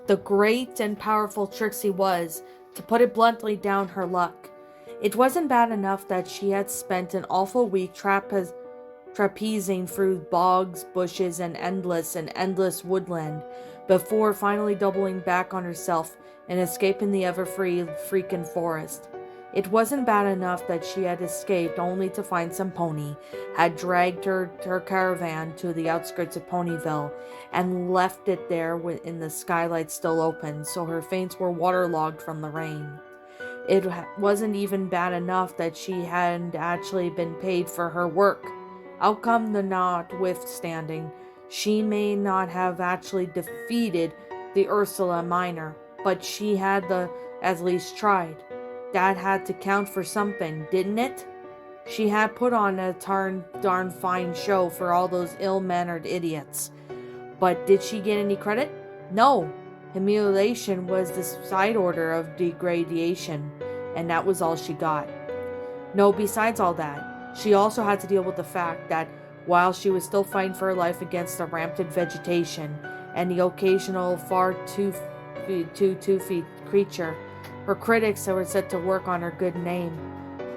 The great and powerful Trixie was, to put it bluntly, down her luck. It wasn't bad enough that she had spent an awful week trapezing through bogs, bushes, and endless woodland, before finally doubling back on herself and escaping the ever-free freaking forest. It wasn't bad enough that she had escaped only to find some pony, had dragged her caravan to the outskirts of Ponyville, and left it there in the skylight still open, so her feints were waterlogged from the rain. It wasn't even bad enough that she hadn't actually been paid for her work. Outcome the notwithstanding, she may not have actually defeated the Ursula Minor, but she had at least tried. That had to count for something, didn't it? She had put on a darn fine show for all those ill-mannered idiots. But did she get any credit? No. Humiliation was the side order of degradation, and that was all she got. No, besides all that, she also had to deal with the fact that while she was still fighting for her life against the rampant vegetation and the occasional far too feet creature, her critics were set to work on her good name.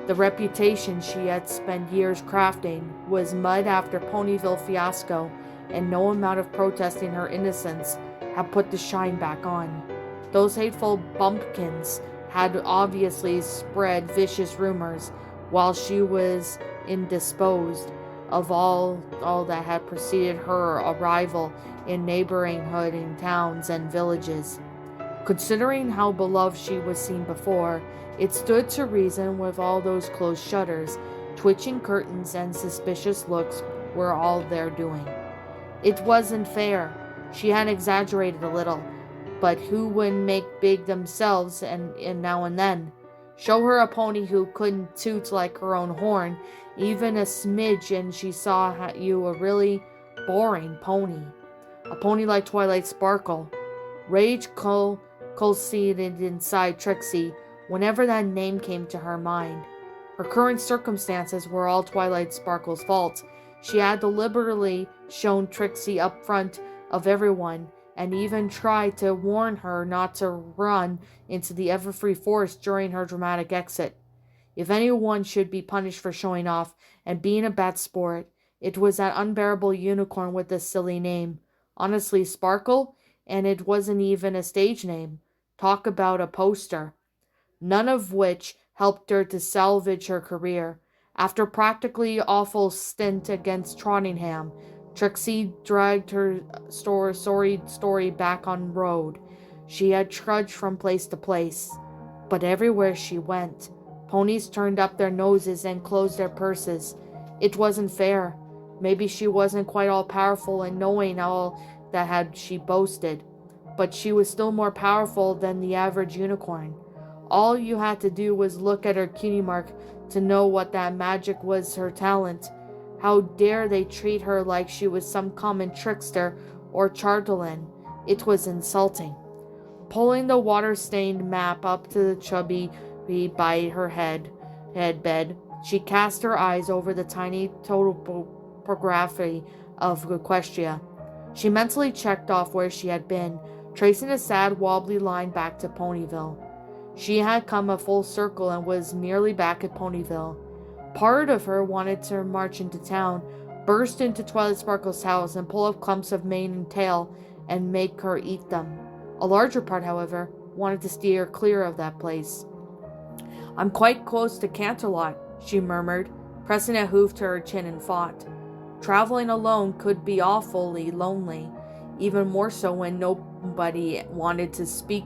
The reputation she had spent years crafting was mud after Ponyville fiasco, and no amount of protesting her innocence had put the shine back on. Those hateful bumpkins had obviously spread vicious rumors while she was indisposed of all that had preceded her arrival in neighboring towns and villages. Considering how beloved she was seen before, it stood to reason with all those closed shutters, twitching curtains, and suspicious looks were all their doing. It wasn't fair. She had exaggerated a little, but who wouldn't make big themselves and now and then? Show her a pony who couldn't toot like her own horn, even a smidge, and she saw you a really boring pony. A pony like Twilight Sparkle. Rage cold-seated inside Trixie whenever that name came to her mind. Her current circumstances were all Twilight Sparkle's fault. She had deliberately shown Trixie up front of everyone, and even tried to warn her not to run into the Everfree Forest during her dramatic exit. If anyone should be punished for showing off and being a bad sport, it was that unbearable unicorn with the silly name. Honestly, Sparkle, and it wasn't even a stage name. Talk about a poster. None of which helped her to salvage her career. After a practically awful stint against Trottingham, Trixie dragged her sorry story back on road. She had trudged from place to place, but everywhere she went, ponies turned up their noses and closed their purses. It wasn't fair. Maybe she wasn't quite all powerful in knowing all that had she boasted, but she was still more powerful than the average unicorn. All you had to do was look at her cutie mark to know what that magic was her talent. How dare they treat her like she was some common trickster or charlatan? It was insulting. Pulling the water-stained map up to the chubby by her headbed, she cast her eyes over the tiny topography of Equestria. She mentally checked off where she had been, tracing a sad, wobbly line back to Ponyville. She had come a full circle and was nearly back at Ponyville. Part of her wanted to march into town, burst into Twilight Sparkle's house, and pull up clumps of mane and tail and make her eat them. A larger part, however, wanted to steer clear of that place. "I'm quite close to Canterlot," she murmured, pressing a hoof to her chin in thought. Traveling alone could be awfully lonely, even more so when nobody wanted to speak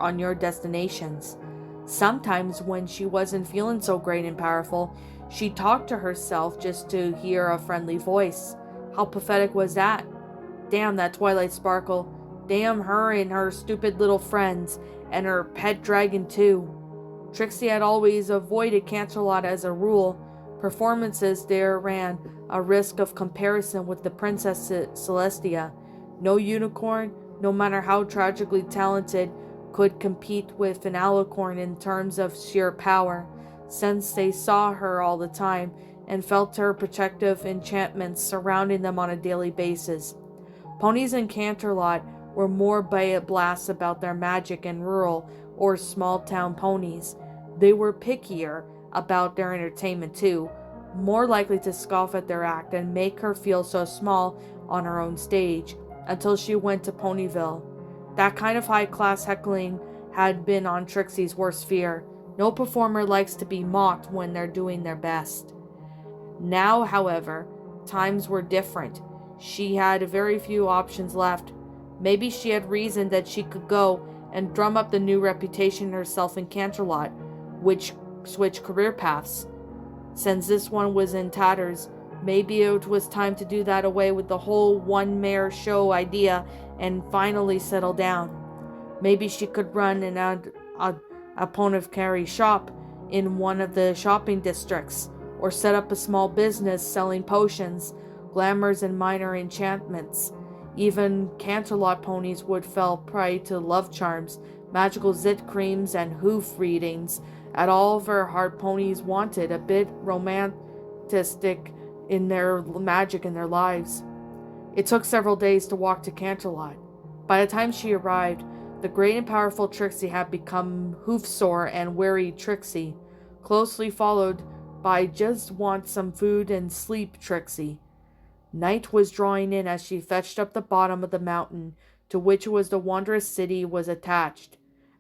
on your destinations. Sometimes when she wasn't feeling so great and powerful, she talked to herself just to hear a friendly voice. How pathetic was that? Damn that Twilight Sparkle. Damn her and her stupid little friends, and her pet dragon too. Trixie had always avoided Canterlot as a rule. Performances there ran a risk of comparison with the Princess Celestia. No unicorn, no matter how tragically talented, could compete with an alicorn in terms of sheer power. since they saw her all the time and felt her protective enchantments surrounding them on a daily basis. Ponies in Canterlot were more blasts about their magic in rural or small town ponies. They were pickier about their entertainment too, more likely to scoff at their act and make her feel so small on her own stage, until she went to Ponyville. That kind of high-class heckling had been on Trixie's worst fear. No performer likes to be mocked when they're doing their best. Now, however, times were different. She had very few options left. Maybe she had reasoned that she could go and drum up the new reputation herself in Canterlot, which switch career paths. Since this one was in tatters, maybe it was time to do that away with the whole one-mare show idea and finally settle down. Maybe she could run an apothecary shop in one of the shopping districts, or set up a small business selling potions, glamours, and minor enchantments. Even Canterlot ponies would fall prey to love charms, magical zit creams, and hoof readings. At all of her heart ponies wanted a bit romantic in their magic in their lives. It took several days to walk to Canterlot. By the time she arrived, the great and powerful Trixie had become hoof-sore and weary Trixie, closely followed by just want some food and sleep Trixie. Night was drawing in as she fetched up the bottom of the mountain to which the wondrous city was attached.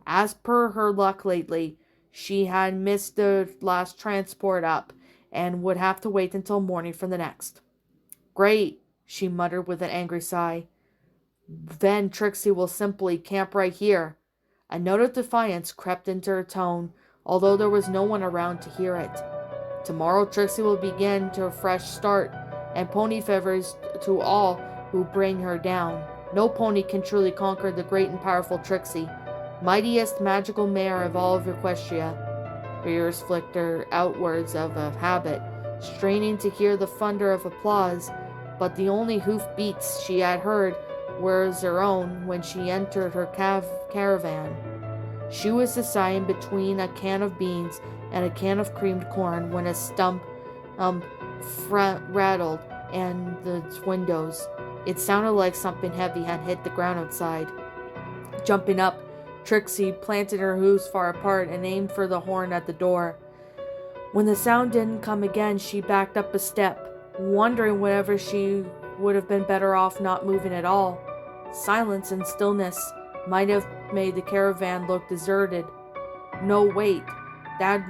As per her luck lately, she had missed the last transport up and would have to wait until morning for the next. Great, she muttered with an angry sigh. Then Trixie will simply camp right here. A note of defiance crept into her tone, although there was no one around to hear it. Tomorrow Trixie will begin to a fresh start, and pony favors to all who bring her down. No pony can truly conquer the great and powerful Trixie, mightiest magical mare of all of Equestria. Her ears flicked her outwards of a habit, straining to hear the thunder of applause, but the only hoof beats she had heard were her own when she entered her caravan. She was deciding between a can of beans and a can of creamed corn when a stump rattled and the windows. It sounded like something heavy had hit the ground outside. Jumping up, Trixie planted her hooves far apart and aimed for the horn at the door. When the sound didn't come again, she backed up a step, wondering whether she would have been better off not moving at all. Silence and stillness might have made the caravan look deserted. No, wait, that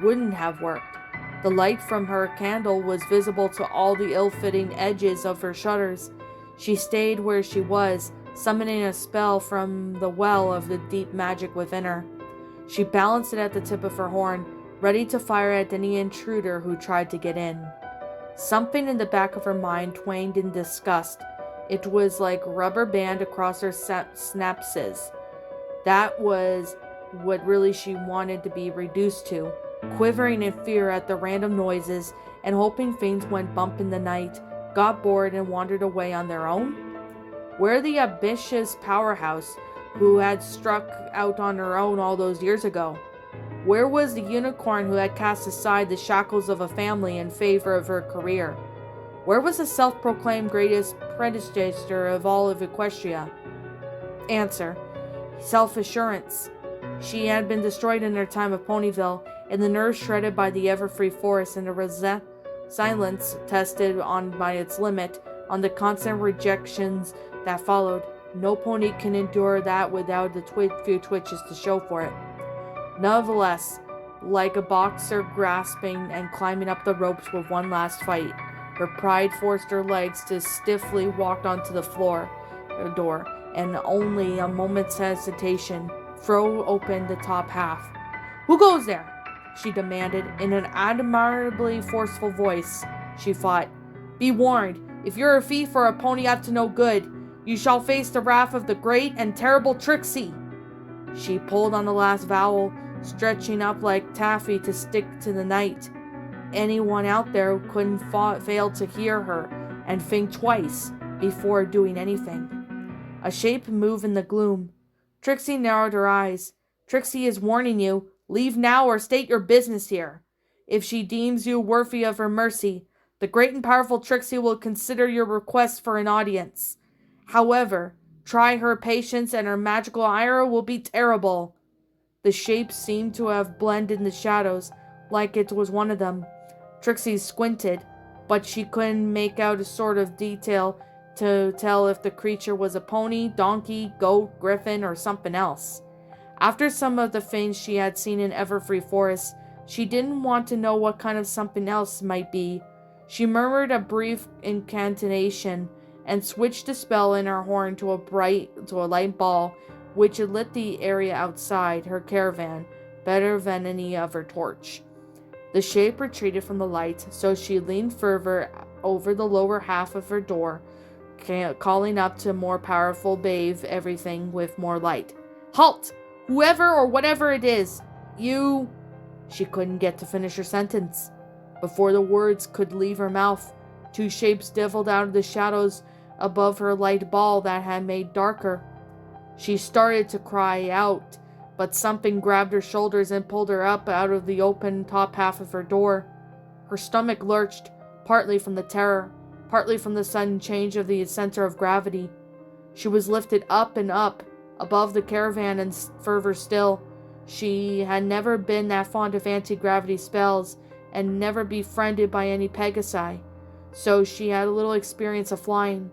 wouldn't have worked. The light from her candle was visible to all the ill-fitting edges of her shutters. She stayed where she was, summoning a spell from the well of the deep magic within her. She balanced it at the tip of her horn, ready to fire at any intruder who tried to get in. Something in the back of her mind twanged in disgust. It was like rubber band across her synapses. That was what really she wanted to be reduced to, quivering in fear at the random noises and hoping things went bump in the night, got bored and wandered away on their own. Where the ambitious powerhouse who had struck out on her own all those years ago? Where was the unicorn who had cast aside the shackles of a family in favor of her career? Where was the self-proclaimed greatest predecessor of all of Equestria? Answer: self-assurance. She had been destroyed in her time of Ponyville, and the nerves shredded by the ever-free forest, and the silence tested on by its limit, on the constant rejections that followed. No pony can endure that without the few twitches to show for it. Nevertheless, like a boxer grasping and climbing up the ropes with one last fight, her pride forced her legs to stiffly walk onto the door, and only a moment's hesitation throw open the top half. "Who goes there?" she demanded in an admirably forceful voice. She thought, "Be warned, if you're a thief or a pony up to no good, you shall face the wrath of the great and terrible Trixie." She pulled on the last vowel, stretching up like taffy to stick to the night. Anyone out there couldn't fail to hear her and think twice before doing anything. A shape moved in the gloom. Trixie narrowed her eyes. "Trixie is warning you. Leave now or state your business here." If she deems you worthy of her mercy, the great and powerful Trixie will consider your request for an audience. However, try her patience and her magical ire will be terrible." The shape seemed to have blended in the shadows, like it was one of them. Trixie squinted, but she couldn't make out a sort of detail to tell if the creature was a pony, donkey, goat, griffin, or something else. After some of the things she had seen in Everfree Forest, she didn't want to know what kind of something else might be. She murmured a brief incantation and switched the spell in her horn to a light ball, which lit the area outside her caravan better than any other torch. The shape retreated from the light, so she leaned further over the lower half of her door, calling up to more powerful bathe everything with more light. "Halt! Whoever or whatever it is, you—" She couldn't get to finish her sentence. Before the words could leave her mouth, two shapes dived out of the shadows above her light ball that had made darker. She started to cry out, but something grabbed her shoulders and pulled her up out of the open top half of her door. Her stomach lurched, partly from the terror, partly from the sudden change of the center of gravity. She was lifted up and up, above the caravan and further still. She had never been that fond of anti-gravity spells, and never befriended by any Pegasi, so she had a little experience of flying.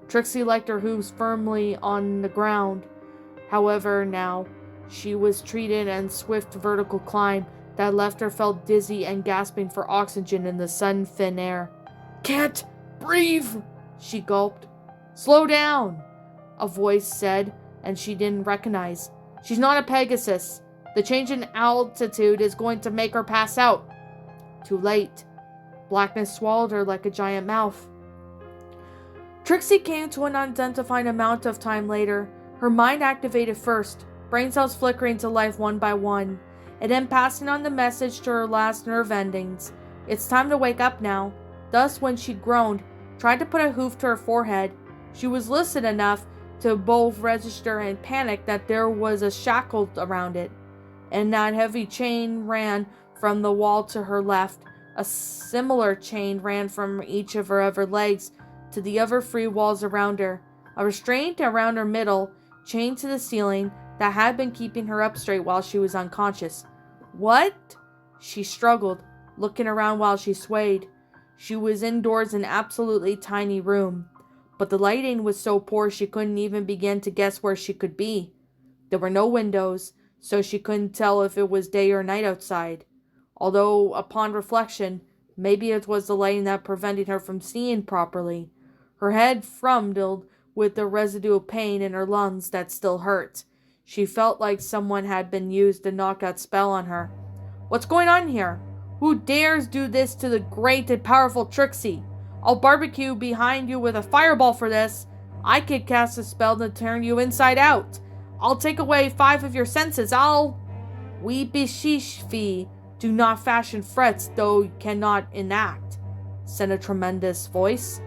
Trixie liked her hooves firmly on the ground. However, now, she was treated in swift vertical climb that left her felt dizzy and gasping for oxygen in the sudden thin air. "Can't breathe," she gulped. "Slow down," a voice said, and she didn't recognize. "She's not a Pegasus. The change in altitude is going to make her pass out." Too late. Blackness swallowed her like a giant mouth. Trixie came to an unidentified amount of time later. Her mind activated first, brain cells flickering to life one by one, and then passing on the message to her last nerve endings. It's time to wake up now. Thus, when she groaned, tried to put a hoof to her forehead, she was lucid enough to both register and panic that there was a shackle around it, and that heavy chain ran from the wall to her left. A similar chain ran from each of her other legs to the other three walls around her. A restraint around her middle, chained to the ceiling, that had been keeping her up straight while she was unconscious. "What?" She struggled, looking around while she swayed. She was indoors in an absolutely tiny room, but the lighting was so poor she couldn't even begin to guess where she could be. There were no windows, so she couldn't tell if it was day or night outside. Although, upon reflection, maybe it was the lighting that prevented her from seeing properly. Her head thrummed with the residual pain in her lungs that still hurt. She felt like someone had been used a knockout spell on her. "What's going on here? Who dares do this to the great and powerful Trixie? I'll barbecue behind you with a fireball for this. I could cast a spell to turn you inside out. I'll take away 5 of your senses. We Bishishfi do not fashion threats, though you cannot enact," said a tremendous voice.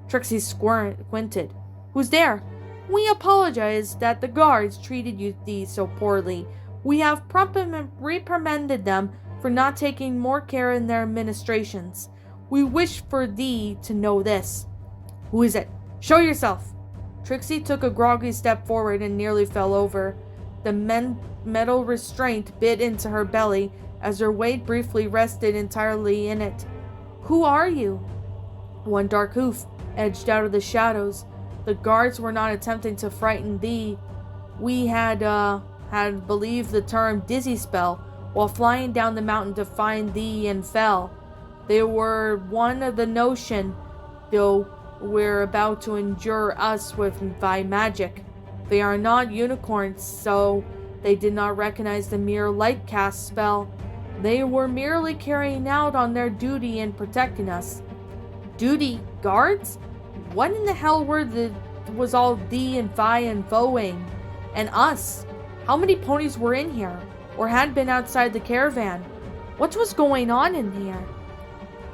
Trixie squinted. "Who's there?" "We apologize that the guards treated you so poorly. We have reprimanded them for not taking more care in their administrations. We wish for thee to know this." "Who is it? Show yourself!" Trixie took a groggy step forward and nearly fell over. The metal restraint bit into her belly as her weight briefly rested entirely in it. "Who are you?" One dark hoof edged out of the shadows. "The guards were not attempting to frighten thee. We had believed the term dizzy spell while flying down the mountain to find thee and fell. They were one of the notion, though we're about to injure us with thy magic. They are not unicorns, so they did not recognize the mere light cast spell. They were merely carrying out on their duty in protecting us." "Duty? Guards? What in the hell was all thee and thy and voing? And us? How many ponies were in here, or had been outside the caravan? What was going on in here?"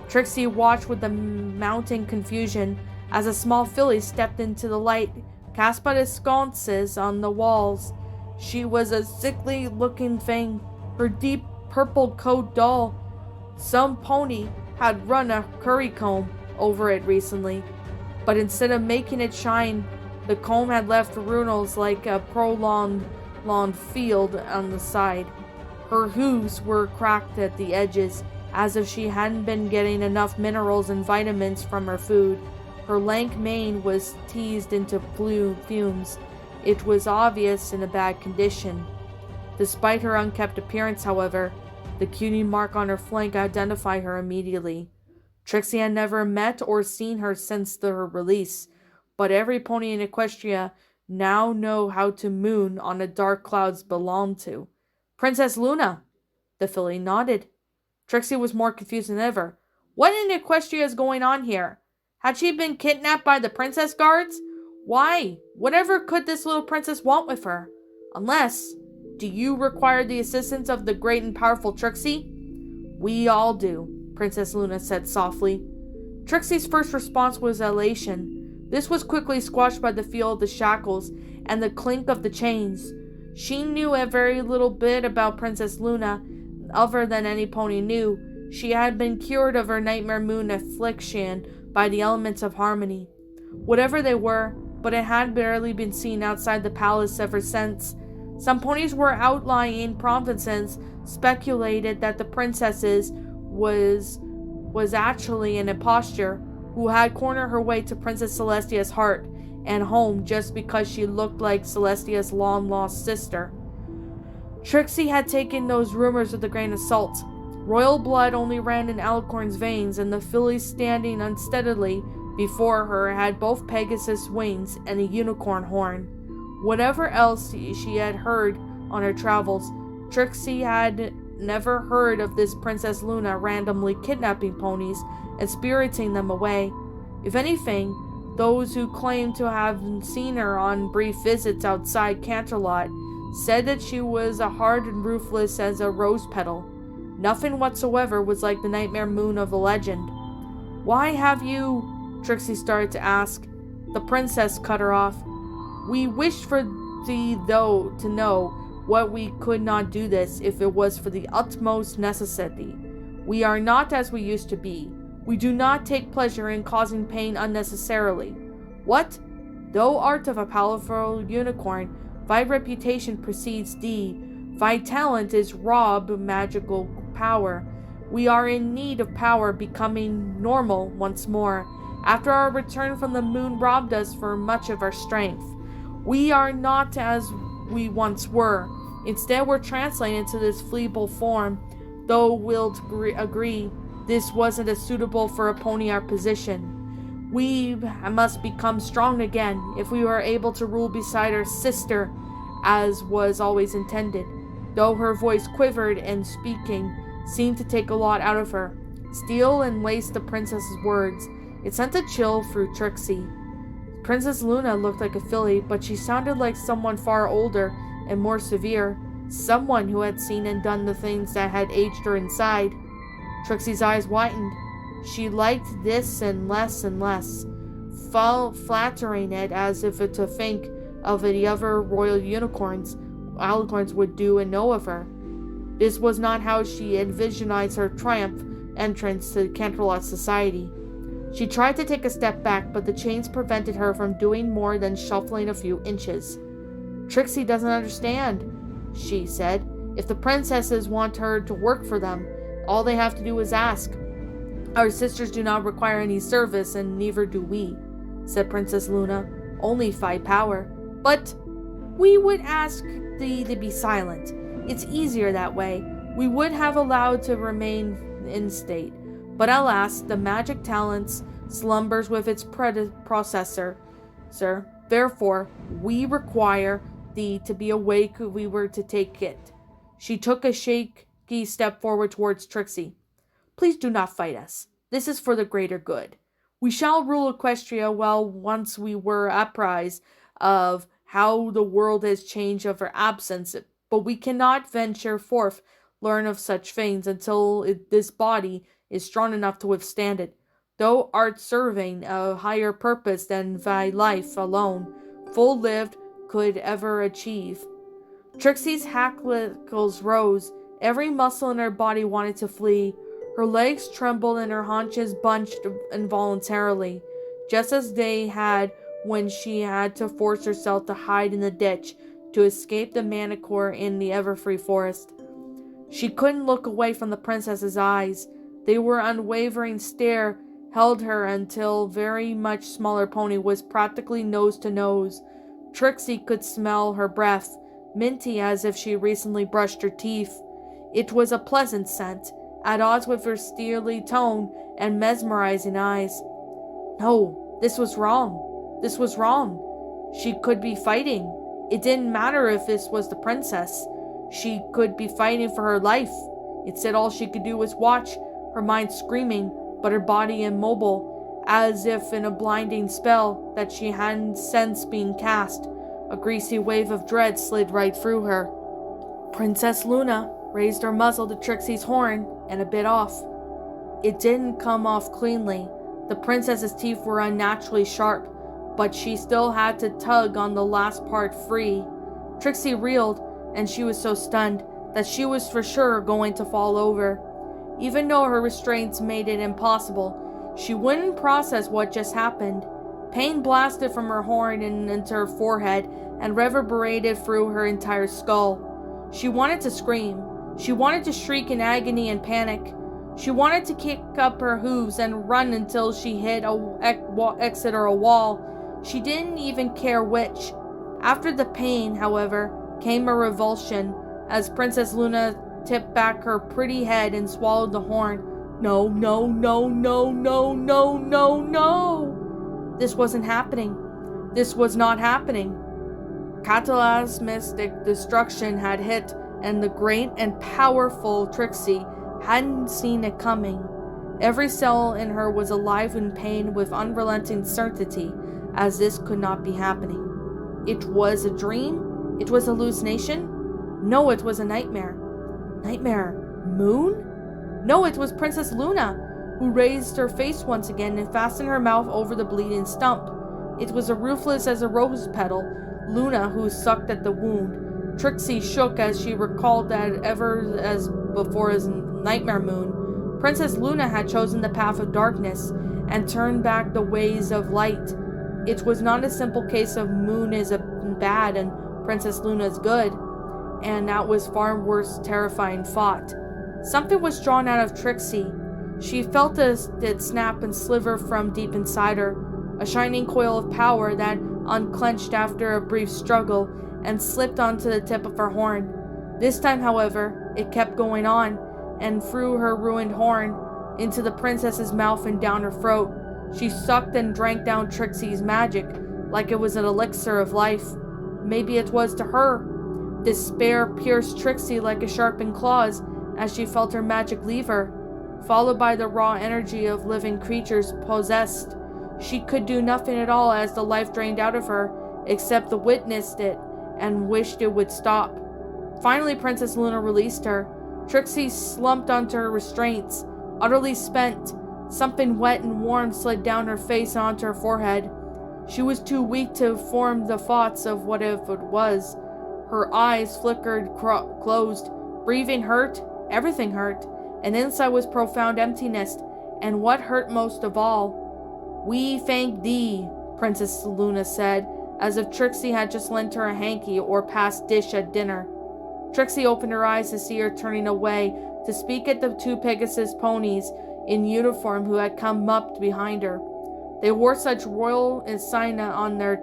Trixie watched with the mounting confusion as a small filly stepped into the light cast by the sconces on the walls. She was a sickly-looking thing, her deep purple coat dull, Some pony had run a currycomb over it recently, but instead of making it shine, the comb had left runnels like a prolonged field on the side. Her hooves were cracked at the edges, as if she hadn't been getting enough minerals and vitamins from her food. Her lank mane was teased into fumes. It was obvious in a bad condition. Despite her unkempt appearance, however, the cutie mark on her flank identified her immediately. Trixie had never met or seen her since her release, but every pony in Equestria now know how to moon on the dark clouds belong to. Princess Luna! The filly nodded. Trixie was more confused than ever. What in Equestria is going on here? Had she been kidnapped by the princess guards? Why? Whatever could this little princess want with her? Unless, do you require the assistance of the great and powerful Trixie? We all do, Princess Luna said softly. Trixie's first response was elation. This was quickly squashed by the feel of the shackles and the clink of the chains. She knew a very little bit about Princess Luna, other than any pony knew. She had been cured of her nightmare moon affliction by the elements of harmony. Whatever they were, but it had barely been seen outside the palace ever since. Some ponies were outlying provinces speculated that the princess was actually an impostor who had cornered her way to Princess Celestia's heart and home just because she looked like Celestia's long-lost sister. Trixie had taken those rumors with a grain of salt. Royal blood only ran in Alicorn's veins, and the filly standing unsteadily before her had both Pegasus wings and a unicorn horn. Whatever else she had heard on her travels, Trixie had never heard of this Princess Luna randomly kidnapping ponies and spiriting them away. If anything, those who claimed to have seen her on brief visits outside Canterlot said that she was as hard and ruthless as a rose petal. Nothing whatsoever was like the nightmare moon of the legend. Why have you? Trixie started to ask. The princess cut her off. We wished for thee, though, to know what we could not do this if it was for the utmost necessity. We are not as we used to be. We do not take pleasure in causing pain unnecessarily. What? Thou art of a powerful unicorn, thy reputation precedes thee. Thy talent is raw magical power. We are in need of power becoming normal once more, after our return from the moon robbed us for much of our strength. We are not as we once were. Instead, we're translated into this feeble form. Though wilt agree, this wasn't as suitable for a pony our position. We must become strong again if we are able to rule beside our sister, as was always intended. Though her voice quivered and speaking seemed to take a lot out of her. Steel and lace the princess's words. It sent a chill through Trixie. Princess Luna looked like a filly, but she sounded like someone far older and more severe. Someone who had seen and done the things that had aged her inside. Trixie's eyes widened. She liked this and less, flattering it as if to think of the other royal unicorns Alicorns would do and know of her. This was not how she envisioned her triumph entrance to Canterlot society. She tried to take a step back, but the chains prevented her from doing more than shuffling a few inches. Trixie doesn't understand, she said. If the princesses want her to work for them, all they have to do is ask. Our sisters do not require any service, and neither do we, said Princess Luna. Only fight power. But we would ask thee to be silent. It's easier that way. We would have allowed to remain in state. But alas, the magic talent slumbers with its processor, sir. Therefore, we require thee to be awake if we were to take it. She took a shaky step forward towards Trixie. Please do not fight us. This is for the greater good. We shall rule Equestria well once we were apprised of how the world has changed of our absence, but we cannot venture forth learn of such things until this body is strong enough to withstand it. Thou art serving a higher purpose than thy life alone, full-lived, could ever achieve. Trixie's hackles rose. Every muscle in her body wanted to flee. Her legs trembled and her haunches bunched involuntarily, just as they had when she had to force herself to hide in the ditch to escape the manticore in the Everfree forest. She couldn't look away from the princess's eyes. They were unwavering stare held her until very much smaller pony was practically nose to nose. Trixie could smell her breath, minty as if she recently brushed her teeth. It was a pleasant scent, at odds with her steely tone and mesmerizing eyes. No, this was wrong. This was wrong. She could be fighting. It didn't matter if this was the princess. She could be fighting for her life. Instead, all she could do was watch, her mind screaming, but her body immobile, as if in a blinding spell that she hadn't sensed being cast. A greasy wave of dread slid right through her. Princess Luna raised her muzzle to Trixie's horn and a bit off. It didn't come off cleanly. The princess's teeth were unnaturally sharp, but she still had to tug on the last part free. Trixie reeled, and she was so stunned that she was for sure going to fall over. Even though her restraints made it impossible, she wouldn't process what just happened. Pain blasted from her horn and into her forehead and reverberated through her entire skull. She wanted to scream. She wanted to shriek in agony and panic. She wanted to kick up her hooves and run until she hit a exit or a wall. She didn't even care which. After the pain, however, came a revulsion as Princess Luna tipped back her pretty head and swallowed the horn. No, no, no, no, no, no, no, no. This wasn't happening. This was not happening. Cataclysmic destruction had hit, and the great and powerful Trixie hadn't seen it coming. Every cell in her was alive in pain with unrelenting certainty, as this could not be happening. It was a dream? It was a hallucination? No, it was a nightmare. Nightmare? Moon? No, it was Princess Luna, who raised her face once again and fastened her mouth over the bleeding stump. It was as ruthless as a rose petal, Luna who sucked at the wound. Trixie shook as she recalled that ever as before as Nightmare Moon. Princess Luna had chosen the path of darkness and turned back the ways of light. It was not a simple case of Moon is bad and Princess Luna is good, and that was far worse terrifying thought. Something was drawn out of Trixie. She felt it snap and sliver from deep inside her, a shining coil of power that unclenched after a brief struggle and slipped onto the tip of her horn. This time, however, it kept going on, and through her ruined horn, into the princess's mouth and down her throat. She sucked and drank down Trixie's magic, like it was an elixir of life. Maybe it was to her. Despair pierced Trixie like a sharpened claws as she felt her magic leave her, followed by the raw energy of living creatures possessed. She could do nothing at all as the life drained out of her, except to witness it and wished it would stop. Finally, Princess Luna released her. Trixie slumped onto her restraints, utterly spent. Something wet and warm slid down her face and onto her forehead. She was too weak to form the thoughts of what if it was. Her eyes flickered closed. Breathing hurt. Everything hurt. And inside was profound emptiness. And what hurt most of all? "We thank thee," Princess Luna said, as if Trixie had just lent her a hanky or passed dish at dinner. Trixie opened her eyes to see her turning away to speak at the two Pegasus ponies in uniform who had come up behind her. They wore such royal insignia on their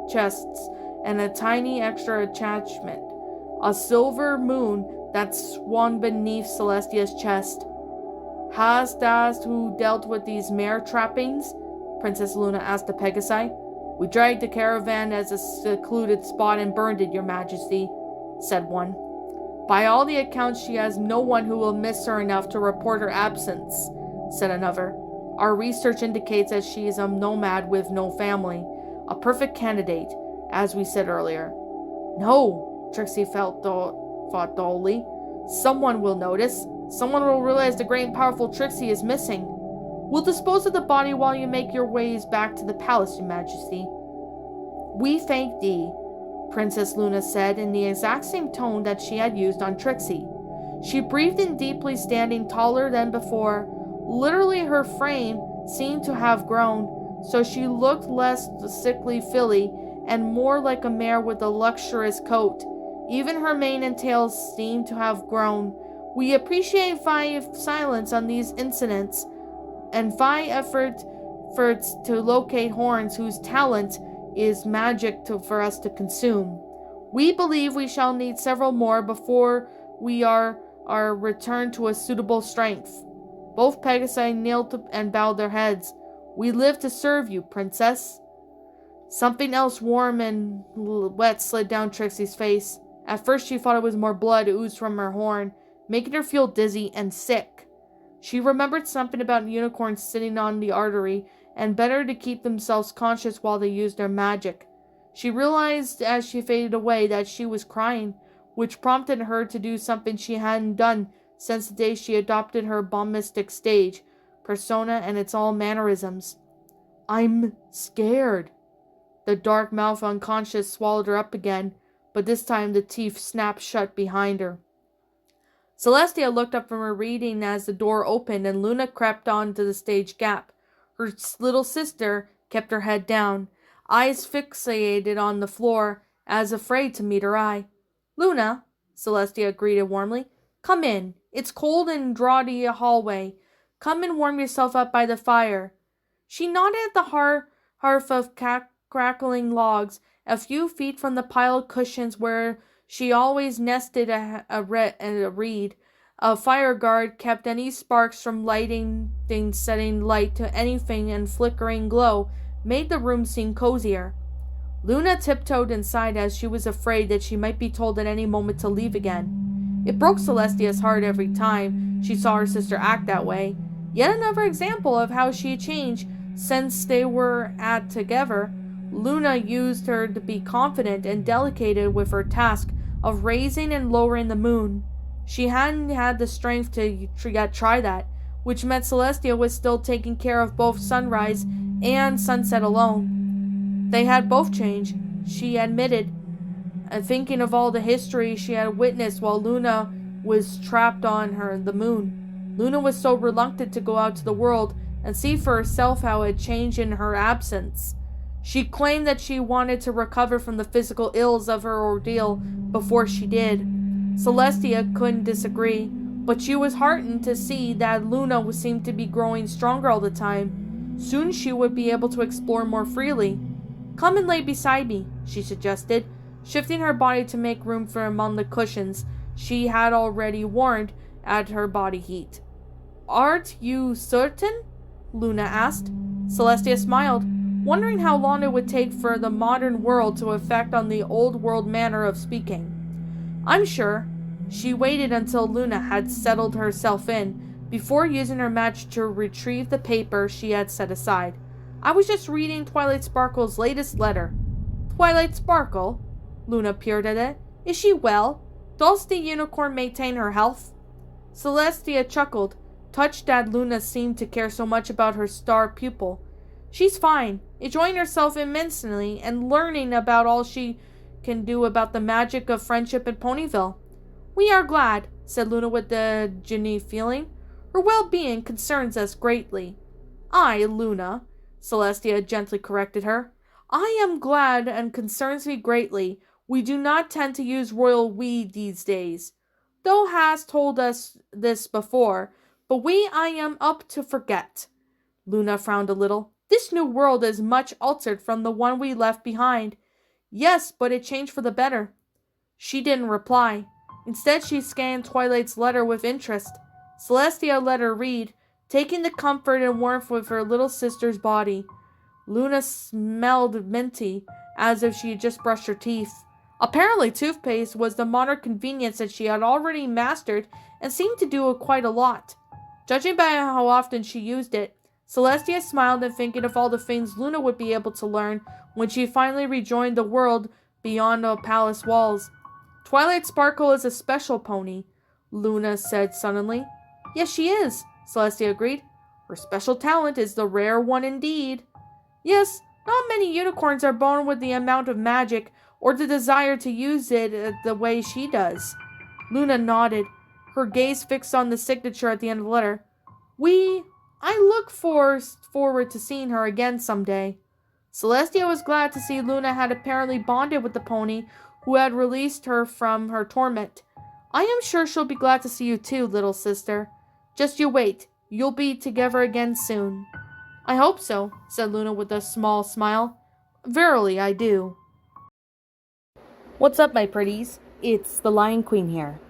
chests and a tiny extra attachment, a silver moon that swung beneath Celestia's chest. "Hast thou who dealt with these mere trappings?" Princess Luna asked the Pegasi. "We dragged the caravan as a secluded spot and burned it, your majesty," said one. "By all the accounts, she has no one who will miss her enough to report her absence," said another. "Our research indicates that she is a nomad with no family, a perfect candidate, as we said earlier." "No," Trixie thought dully. "Someone will notice. Someone will realize the great and powerful Trixie is missing. We'll dispose of the body while you make your ways back to the palace, your majesty." "We thank thee," Princess Luna said in the exact same tone that she had used on Trixie. She breathed in deeply, standing taller than before. Literally, her frame seemed to have grown, so she looked less sickly filly and more like a mare with a luxurious coat. Even her mane and tail seemed to have grown. We appreciate Vi's silence on these incidents, and Vi efforts to locate horns whose talent is magic for us to consume. We believe we shall need several more before we are returned to a suitable strength. Both Pegasi knelt and bowed their heads. We live to serve you, princess. Something else warm and wet slid down Trixie's face. At first she thought it was more blood oozed from her horn, making her feel dizzy and sick. She remembered something about unicorns sitting on the artery, and better to keep themselves conscious while they used their magic. She realized as she faded away that she was crying, which prompted her to do something she hadn't done since the day she adopted her bombastic stage persona and its all mannerisms. I'm scared. The dark mouth unconscious swallowed her up again, but this time the teeth snapped shut behind her. Celestia looked up from her reading as the door opened and Luna crept onto the stage gap. Her little sister kept her head down, eyes fixated on the floor, as afraid to meet her eye. Luna, Celestia greeted warmly, come in. It's cold and draughty hallway. Come and warm yourself up by the fire. She nodded at the hearth of crackling logs, a few feet from the pile of cushions where she always nested a reed. A fire guard kept any sparks from setting light to anything, and flickering glow made the room seem cozier. Luna tiptoed inside as she was afraid that she might be told at any moment to leave again. It broke Celestia's heart every time she saw her sister act that way. Yet another example of how she had changed since they were together. Luna used her to be confident and delicate with her task of raising and lowering the moon. She hadn't had the strength to yet try that, which meant Celestia was still taking care of both sunrise and sunset alone. They had both changed, she admitted, thinking of all the history she had witnessed while Luna was trapped on the moon. Luna was so reluctant to go out to the world and see for herself how it had changed in her absence. She claimed that she wanted to recover from the physical ills of her ordeal before she did. Celestia couldn't disagree, but she was heartened to see that Luna seemed to be growing stronger all the time. Soon she would be able to explore more freely. Come and lay beside me, she suggested, shifting her body to make room for among the cushions she had already warmed at her body heat. Aren't you certain? Luna asked. Celestia smiled, wondering how long it would take for the modern world to affect on the old world manner of speaking. I'm sure. She waited until Luna had settled herself in before using her magic to retrieve the paper she had set aside. I was just reading Twilight Sparkle's latest letter. Twilight Sparkle? Luna peered at it. Is she well? Does the unicorn maintain her health? Celestia chuckled, touched that Luna seemed to care so much about her star pupil. She's fine, enjoying herself immensely and learning about all she can do about the magic of friendship in Ponyville. We are glad, said Luna with a genuine feeling. Her well-being concerns us greatly. Luna, Celestia gently corrected her. I am glad and concerns me greatly. We do not tend to use royal we these days. Thou hast told us this before, but I am up to forget. Luna frowned a little. This new world is much altered from the one we left behind. Yes, but it changed for the better. She didn't reply. Instead, she scanned Twilight's letter with interest. Celestia let her read, taking the comfort and warmth of her little sister's body. Luna smelled minty, as if she had just brushed her teeth. Apparently, toothpaste was the modern convenience that she had already mastered and seemed to do quite a lot. Judging by how often she used it, Celestia smiled and thinking of all the things Luna would be able to learn when she finally rejoined the world beyond the palace walls. Twilight Sparkle is a special pony, Luna said suddenly. Yes, she is, Celestia agreed. Her special talent is the rare one indeed. Yes, not many unicorns are born with the amount of magic or the desire to use it the way she does. Luna nodded. her gaze fixed on the signature at the end of the letter. I look forward to seeing her again someday. Celestia was glad to see Luna had apparently bonded with the pony who had released her from her torment. I am sure she'll be glad to see you too, little sister. Just you wait. You'll be together again soon. I hope so, said Luna with a small smile. Verily, I do. What's up, my pretties? It's the Lion Queen here.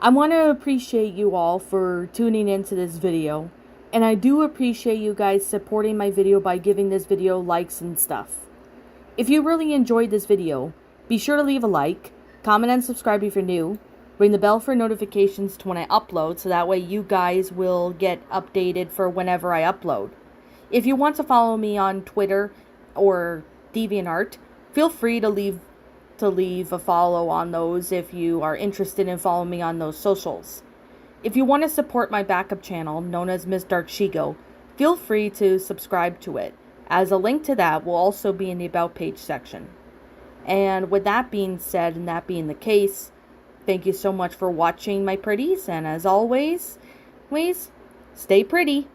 I want to appreciate you all for tuning into this video. And I do appreciate you guys supporting my video by giving this video likes and stuff. If you really enjoyed this video, be sure to leave a like, comment and subscribe if you're new, ring the bell for notifications to when I upload so that way you guys will get updated for whenever I upload. If you want to follow me on Twitter or DeviantArt, feel free to leave a follow on those if you are interested in following me on those socials. If you want to support my backup channel, known as Miss Dark Shigo, feel free to subscribe to it, as a link to that will also be in the About page section. And with that being said, and that being the case, thank you so much for watching, my pretties, and as always, stay pretty.